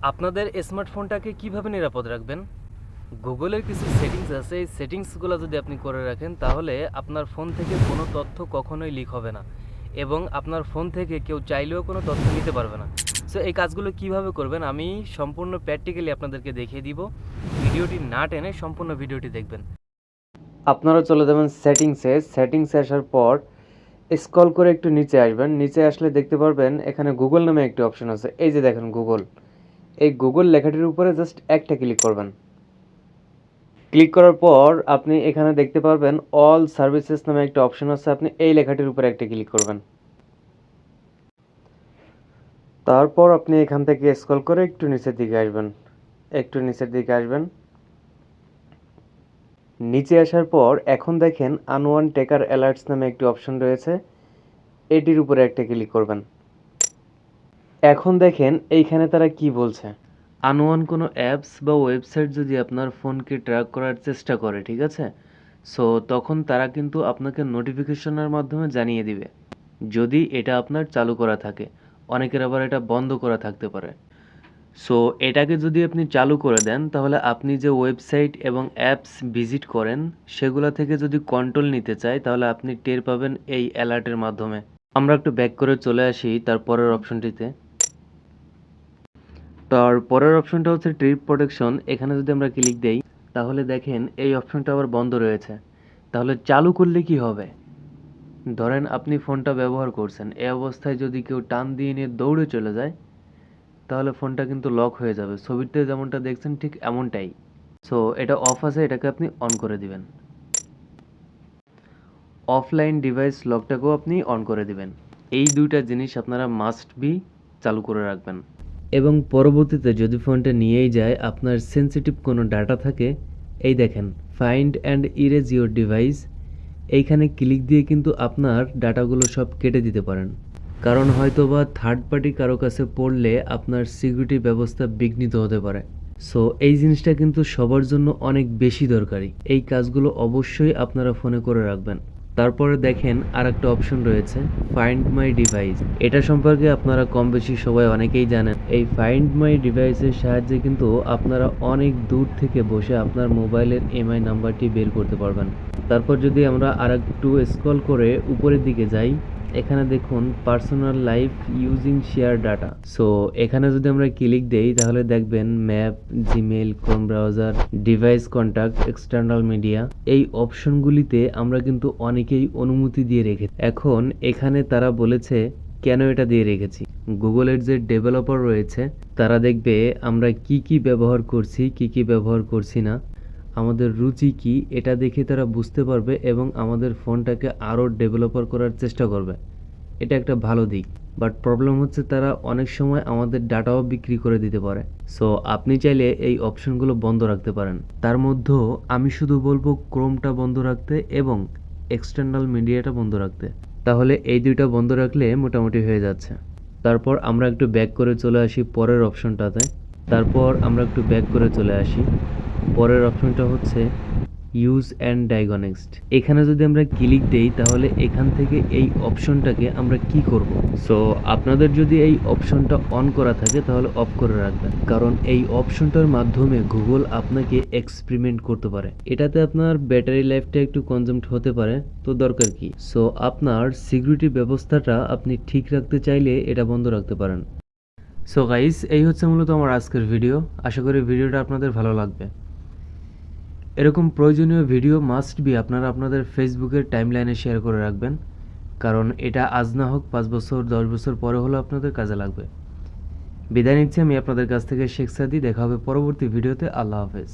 আপনাদের স্মার্টফোনটাকে কিভাবে নিরাপদ রাখবেন? গুগলের কিছু সেটিংস আছে, এই সেটিংসগুলো যদি আপনি করে রাখেন তাহলে আপনার ফোন থেকে কোনো তথ্য কখনোই লিক হবে না এবং আপনার ফোন থেকে কেউ চাইলেও কোনো তথ্য নিতে পারবে না। সো এই কাজগুলো কিভাবে করবেন আমি সম্পূর্ণ প্র্যাকটিক্যালি আপনাদেরকে দেখিয়ে দিব। ভিডিওটি না টেনে সম্পূর্ণ ভিডিওটি দেখবেন। আপনারা চলে যাবেন সেটিংসে আসার পর স্ক্রল করে একটু নিচে আসবেন। নিচে আসলে দেখতে পারবেন এখানে গুগল নামে একটি অপশন আছে। এই যে দেখেন গুগল, এই গুগল লেখাটির উপরে জাস্ট একটা ক্লিক করবেন। ক্লিক করার পর আপনি এখানে দেখতে পারবেন অল সার্ভিসেস নামে একটা অপশন আছে, আপনি এই লেখাটির উপরে একটা ক্লিক করবেন। তারপর আপনি এখান থেকে স্ক্রল করে একটু নিচের দিকে আসবেন। নিচে আসার পর এখন দেখেন আনওয়ান টেকার অ্যালার্টস নামে একটি অপশন রয়েছে, এটির উপরে একটা ক্লিক করবেন। এখন দেখেন এইখানে তারা কি বলছে, আনওয়ান কোনো অ্যাপস বা ওয়েবসাইট যদি আপনার ফোনকে ট্র্যাক করার চেষ্টা করে, ঠিক আছে, সো তখন তারা কিন্তু আপনাকে নোটিফিকেশনের মাধ্যমে জানিয়ে দিবে যদি এটা আপনার চালু করা থাকে। অনেকের আবার এটা বন্ধ করা থাকতে পারে। সো এটাকে যদি আপনি চালু করে দেন তাহলে আপনি যে ওয়েবসাইট এবং অ্যাপস ভিজিট করেন সেগুলো থেকে যদি কন্ট্রোল নিতে চায় তাহলে আপনি টের পাবেন এই অ্যালার্টের মাধ্যমে। আমরা একটু ব্যাক করে চলে আসি তারপরের অপশনটিতে। তার পরের অপশনটা হচ্ছে ট্রিপ প্রোটেকশন। এখানে যদি আমরা ক্লিক দেই তাহলে দেখেন এই অপশনটা আবার বন্ধ রয়েছে। তাহলে চালু করলে কি হবে? ধরেন আপনি ফোনটা ব্যবহার করছেন, এই অবস্থায় যদি কেউ টান দিয়ে নিয়ে দৌড়ে চলে যায় তাহলে ফোনটা কিন্তু লক হয়ে যাবে। ছবিতে যেমনটা দেখছেন ঠিক এমনটাই। সো এটা অফ আছে, এটাকে আপনি অন করে দিবেন। অফলাইন ডিভাইস লকটাকেও আপনি অন করে দিবেন। এই দুইটা জিনিস আপনারা মাস্ট বি চালু করে রাখবেন। এবং পরবর্তীতে যদি ফোনটা নিয়েই যায় আপনার সেন্সিটিভ কোনো ডাটা থাকে, এই দেখেন find and erase your device, এইখানে ক্লিক দিয়ে কিন্তু আপনার ডাটাগুলো সব কেটে দিতে পারেন। কারণ হয়তোবা থার্ড পার্টি কারো কাছে পড়লে আপনার সিকিউরিটি ব্যবস্থা বিঘ্নিত হতে পারে। সো এই জিনিসটা কিন্তু সবার জন্য অনেক বেশি দরকারি। এই কাজগুলো অবশ্যই আপনারা ফোনে করে রাখবেন। তারপরে দেখেন আর একটা অপশন রয়েছে ফাইন্ড মাই ডিভাইস। এটা সম্পর্কে আপনারা কম বেশি সবাই অনেকেই জানেন। এই ফাইন্ড মাই ডিভাইসের সাহায্যে কিন্তু আপনারা অনেক দূর থেকে বসে আপনার মোবাইলের এমআই নাম্বারটি বের করতে পারবেন। তারপর যদি আমরা আরেকটু স্ক্রল করে উপরের দিকে যাই, এখানে দেখুন personal life using share data. So এখানে যদি আমরা ক্লিক দেই তাহলে দেখবেন map, Gmail, Chrome browser, device contact, external media, এই অপশনগুলিতে আমরা কিন্তু অনেকেই অনুমতি দিয়ে রেখেছি। এখন এখানে তারা বলেছে কেন এটা দিয়ে রেখেছি। গুগলের যে ডেভেলপার রয়েছে তারা দেখবে আমরা কি কি ব্যবহার করছি, কি কি ব্যবহার করছি না, আমাদের রুচি কি, এটা দেখে তারা বুঝতে পারবে এবং আমাদের ফোনটাকে আরও ডেভেলপার করার চেষ্টা করবে। এটা একটা ভালো দিক। বাট প্রবলেম হচ্ছে তারা অনেক সময় আমাদের ডাটাও বিক্রি করে দিতে পারে। সো আপনি চাইলে এই অপশনগুলো বন্ধ রাখতে পারেন। তার মধ্যেও আমি শুধু বলবো ক্রোমটা বন্ধ রাখতে এবং এক্সটার্নাল মিডিয়াটা বন্ধ রাখতে। তাহলে এই দুইটা বন্ধ রাখলে মোটামুটি হয়ে যাচ্ছে। তারপর আমরা একটু ব্যাক করে চলে আসি পরের অপশনটাতে। পরের অপশনটা হচ্ছে ইউজ অ্যান্ড ডায়াগনস্ট। এখানে যদি আমরা ক্লিক দেই তাহলে এখান থেকে এই অপশনটাকে আমরা কি করব। সো আপনাদের যদি এই অপশনটা অন করা থাকে তাহলে অফ করে রাখবেন, কারণ এই অপশনটার মাধ্যমে গুগল আপনাকে এক্সপেরিমেন্ট করতে পারে। এটাতে আপনার ব্যাটারি লাইফটা একটু কনজিউমড হতে পারে, তো দরকার কি। সো আপনার সিকিউরিটি ব্যবস্থাটা আপনি ঠিক রাখতে চাইলে এটা বন্ধ রাখতে পারেন। সো গাইস, এই হচ্ছে মূলত আমার আজকের ভিডিও। আশা করি ভিডিওটা আপনাদের ভালো লাগবে। এরকম প্রয়োজনীয় ভিডিও মাস্ট বি আপনারা আপনাদের ফেসবুকের টাইমলাইনে শেয়ার করে রাখবেন, কারণ এটা আজ না হোক 5 বছর 10 বছর পরে হলেও আপনাদের কাজে লাগবে। বিদায় নিচ্ছি আমি আপনাদের কাছ থেকে শেখ সাদি। দেখা হবে পরবর্তী ভিডিওতে। আল্লাহ হাফেজ।